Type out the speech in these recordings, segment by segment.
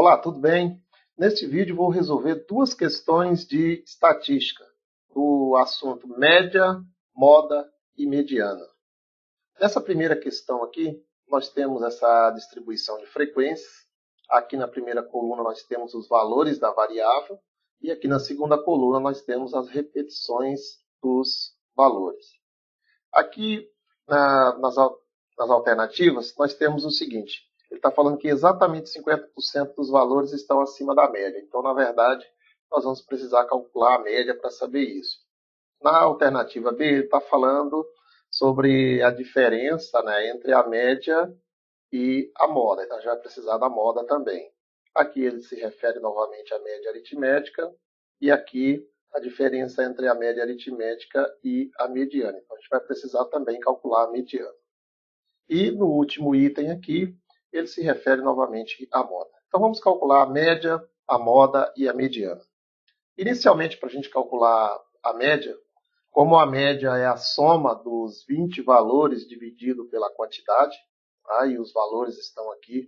Olá, tudo bem? Neste vídeo vou resolver duas questões de estatística, do assunto média, moda e mediana. Nessa primeira questão aqui, nós temos essa distribuição de frequências. Aqui na primeira coluna nós temos os valores da variável e aqui na segunda coluna nós temos as repetições dos valores. Aqui nas alternativas nós temos o seguinte: ele está falando que exatamente 50% dos valores estão acima da média. Então, na verdade, nós vamos precisar calcular a média para saber isso. Na alternativa B, ele está falando sobre a diferença, entre a média e a moda. Então, a gente vai precisar da moda também. Aqui ele se refere novamente à média aritmética e aqui a diferença entre a média aritmética e a mediana. Então, a gente vai precisar também calcular a mediana. E no último item aqui, ele se refere novamente à moda. Então, vamos calcular a média, a moda e a mediana. Inicialmente, para a gente calcular a média, como a média é a soma dos 20 valores dividido pela quantidade, e os valores estão aqui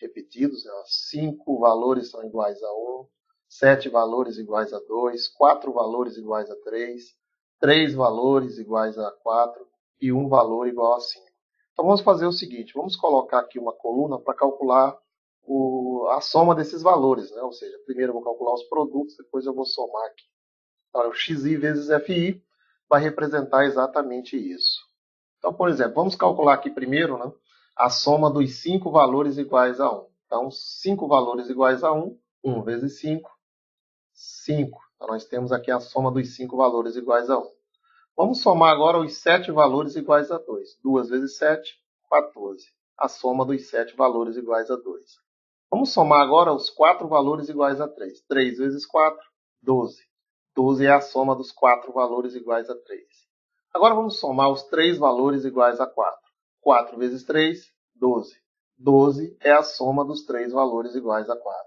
repetidos, 5 valores são iguais a 1, 7 valores iguais a 2, 4 valores iguais a 3, 3 valores iguais a 4 e 1 valor igual a 5. Então, vamos fazer o seguinte, vamos colocar aqui uma coluna para calcular a soma desses valores, Ou seja, primeiro eu vou calcular os produtos, depois eu vou somar aqui. Então, o xi vezes fi vai representar exatamente isso. Então, por exemplo, vamos calcular aqui primeiro a soma dos 5 valores iguais a 1. Então, 5 valores iguais a 1, 1 vezes 5, 5. Então, nós temos aqui a soma dos 5 valores iguais a 1. Vamos somar agora os 7 valores iguais a 2. 2 vezes 7, 14. A soma dos 7 valores iguais a 2. Vamos somar agora os 4 valores iguais a 3. 3 vezes 4, 12. 12 é a soma dos 4 valores iguais a 3. Agora vamos somar os 3 valores iguais a 4. 4 vezes 3, 12. 12 é a soma dos 3 valores iguais a 4.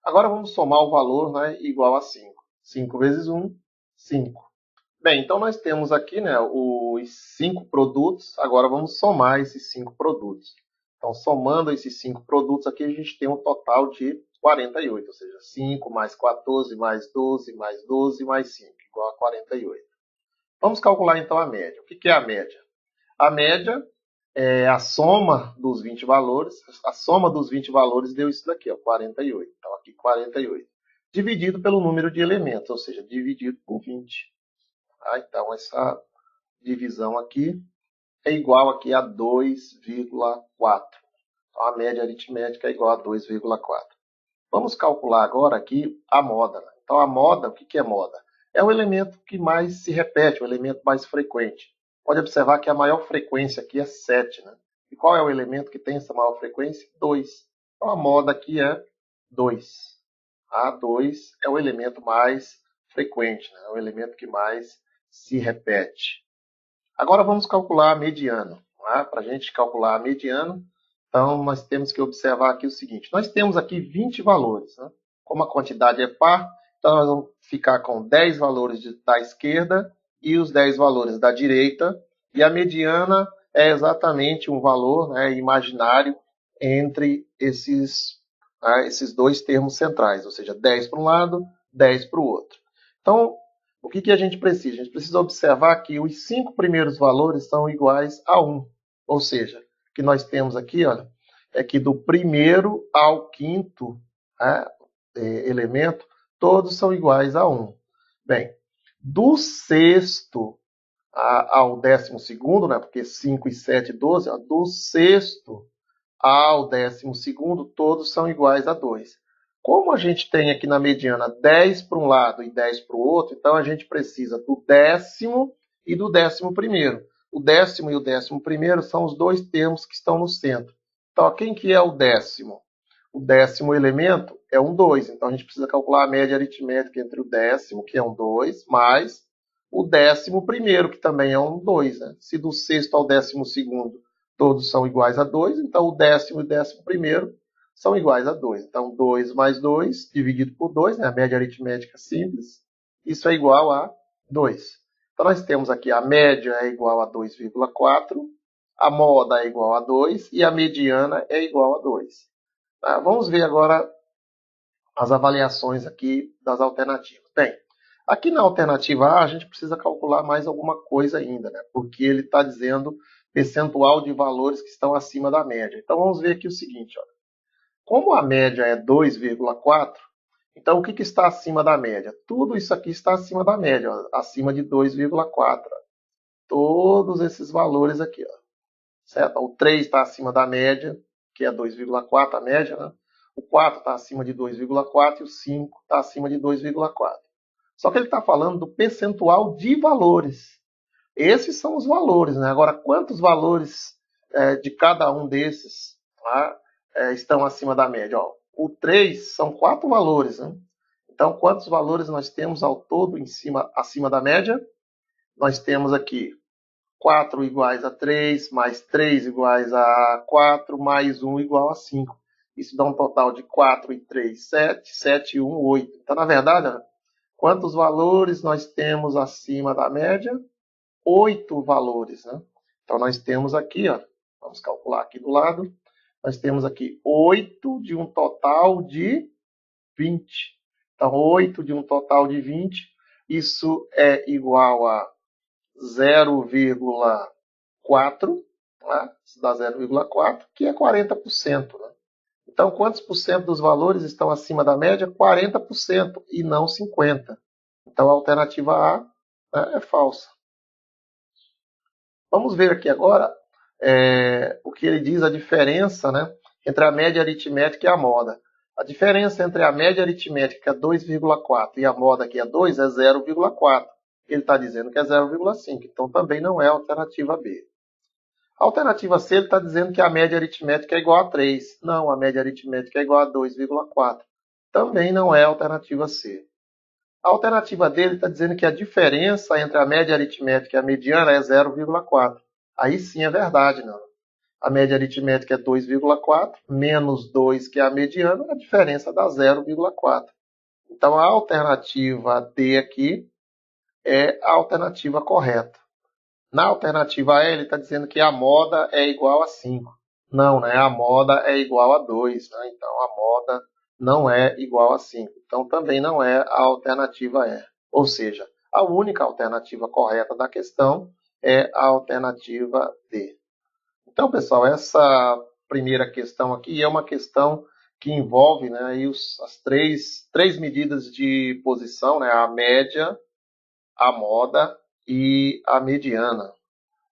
Agora vamos somar o valor igual a 5. 5 vezes 1, 5. Bem, então nós temos aqui os 5 produtos. Agora vamos somar esses 5 produtos. Então, somando esses 5 produtos aqui, a gente tem um total de 48, ou seja, 5 mais 14 mais 12 mais 12 mais 5, igual a 48. Vamos calcular então a média. O que é a média? A média é a soma dos 20 valores. A soma dos 20 valores deu isso daqui, 48. Então, aqui 48. Dividido pelo número de elementos, ou seja, dividido por 20. Então, essa divisão aqui é igual aqui a 2,4. Então, a média aritmética é igual a 2,4. Vamos calcular agora aqui a moda. Então, a moda, o que é moda? É o elemento que mais se repete, o elemento mais frequente. Pode observar que a maior frequência aqui é 7. E qual é o elemento que tem essa maior frequência? 2. Então, a moda aqui é 2. A 2 é o elemento mais frequente, é o elemento que mais se repete. Agora vamos calcular a mediana. Para a gente calcular a mediana, então nós temos que observar aqui o seguinte. Nós temos aqui 20 valores. Como a quantidade é par, então nós vamos ficar com 10 valores da esquerda e os 10 valores da direita. E a mediana é exatamente um valor imaginário entre esses dois termos centrais, ou seja, 10 para um lado, 10 para o outro. Então, o que a gente precisa? A gente precisa observar que os 5 primeiros valores são iguais a 1. Ou seja, o que nós temos aqui é que do primeiro ao quinto elemento, todos são iguais a 1. Bem, do sexto ao 12º, porque 5 e 7, 12, do sexto ao 12º, todos são iguais a 2. Como a gente tem aqui na mediana 10 para um lado e 10 para o outro, então a gente precisa do 10º e do 11º. O 10º e o 11º são os dois termos que estão no centro. Então, quem que é o 10º? O 10º elemento é um 2. Então, a gente precisa calcular a média aritmética entre o 10º, que é um 2, mais o 11º, que também é um 2. Se do sexto ao 12º todos são iguais a 2, então o 10º e o 11º são iguais a 2. Então, 2 mais 2 dividido por 2, a média aritmética simples, isso é igual a 2. Então, nós temos aqui a média é igual a 2,4, a moda é igual a 2 e a mediana é igual a 2. Vamos ver agora as avaliações aqui das alternativas. Bem, aqui na alternativa A, a gente precisa calcular mais alguma coisa ainda, né? Porque ele está dizendo percentual de valores que estão acima da média. Então, vamos ver aqui o seguinte, ó. Como a média é 2,4, então o que está acima da média? Tudo isso aqui está acima da média, ó, acima de 2,4. Todos esses valores aqui, ó, certo? O 3 está acima da média, que é 2,4 a média, né? O 4 está acima de 2,4 e o 5 está acima de 2,4. Só que ele está falando do percentual de valores. Esses são os valores, né? Agora, quantos valores de cada um desses, tá, estão acima da média? Ó, o 3 são 4 valores, né? Então, quantos valores nós temos ao todo acima da média? Nós temos aqui 4 iguais a 3, mais 3 iguais a 4, mais 1 igual a 5. Isso dá um total de 4 e 3, 7, 7 e 1, 8. Então, na verdade, ó, quantos valores nós temos acima da média? 8 valores, né? Então, nós temos aqui, ó, vamos calcular aqui do lado, nós temos aqui 8 de um total de 20. Então, 8 de um total de 20, isso é igual a 0,4, tá? Isso dá 0,4, que é 40%. Né? Então, quantos por cento dos valores estão acima da média? 40% e não 50%. Então, a alternativa A, né, é falsa. Vamos ver aqui agora o que ele diz, a diferença, né, entre a média aritmética e a moda. A diferença entre a média aritmética, que é 2,4, e a moda, que é 2, é 0,4. Ele está dizendo que é 0,5, então também não é a alternativa B. A alternativa C, ele está dizendo que a média aritmética é igual a 3. Não, a média aritmética é igual a 2,4. Também não é a alternativa C. A alternativa dele está dizendo que a diferença entre a média aritmética e a mediana é 0,4. Aí sim é verdade, não. A média aritmética é 2,4, menos 2, que é a mediana, a diferença dá 0,4. Então a alternativa D aqui é a alternativa correta. Na alternativa E, ele está dizendo que a moda é igual a 5. Não, né? A moda é igual a 2. Né? Então, a moda não é igual a 5. Então, também não é a alternativa E. Ou seja, a única alternativa correta da questão é a alternativa D. Então, pessoal, essa primeira questão aqui é uma questão que envolve, né, aí as três medidas de posição, né, a média, a moda e a mediana.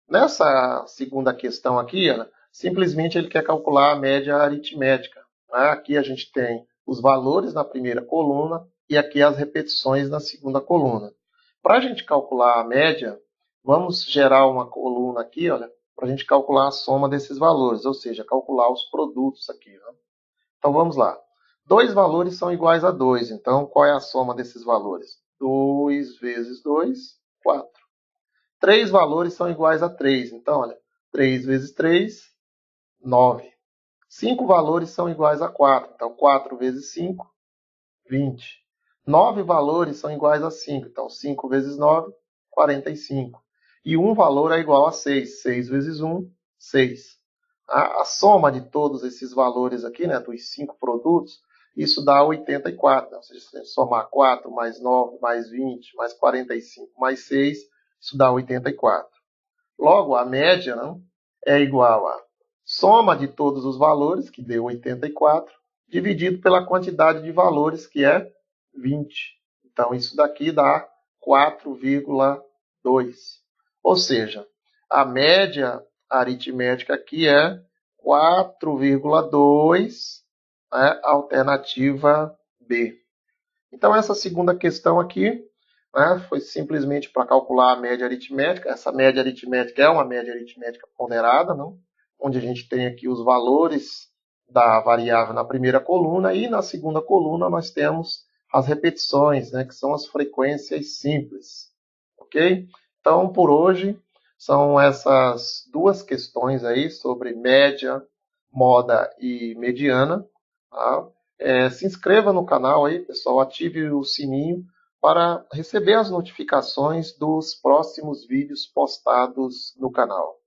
Nessa segunda questão aqui, simplesmente ele quer calcular a média aritmética. Né? Aqui a gente tem os valores na primeira coluna e aqui as repetições na segunda coluna. Para a gente calcular a média, vamos gerar uma coluna aqui, olha, para a gente calcular a soma desses valores, ou seja, calcular os produtos aqui. Né? Então vamos lá. Dois valores são iguais a 2, então qual é a soma desses valores? 2 vezes 2, 4. Três valores são iguais a 3. Então, olha, 3 vezes 3, 9. 5 valores são iguais a 4. Então, 4 vezes 5, 20. 9 valores são iguais a 5. Então, 5 vezes 9, 45. E um valor é igual a 6. 6 vezes 1, 6. A soma de todos esses valores aqui, né, dos 5 produtos, isso dá 84. Então, se você somar 4 mais 9 mais 20 mais 45 mais 6, isso dá 84. Logo, a média, não, é igual a soma de todos os valores, que deu 84, dividido pela quantidade de valores, que é 20. Então, isso daqui dá 4,2. Ou seja, a média aritmética aqui é 4,2, né, alternativa B. Então, essa segunda questão aqui, né, foi simplesmente para calcular a média aritmética. Essa média aritmética é uma média aritmética ponderada, não? Onde a gente tem aqui os valores da variável na primeira coluna e na segunda coluna nós temos as repetições, né, que são as frequências simples. Ok? Então, por hoje, são essas duas questões aí sobre média, moda e mediana. Tá? Se inscreva no canal aí, pessoal, ative o sininho para receber as notificações dos próximos vídeos postados no canal.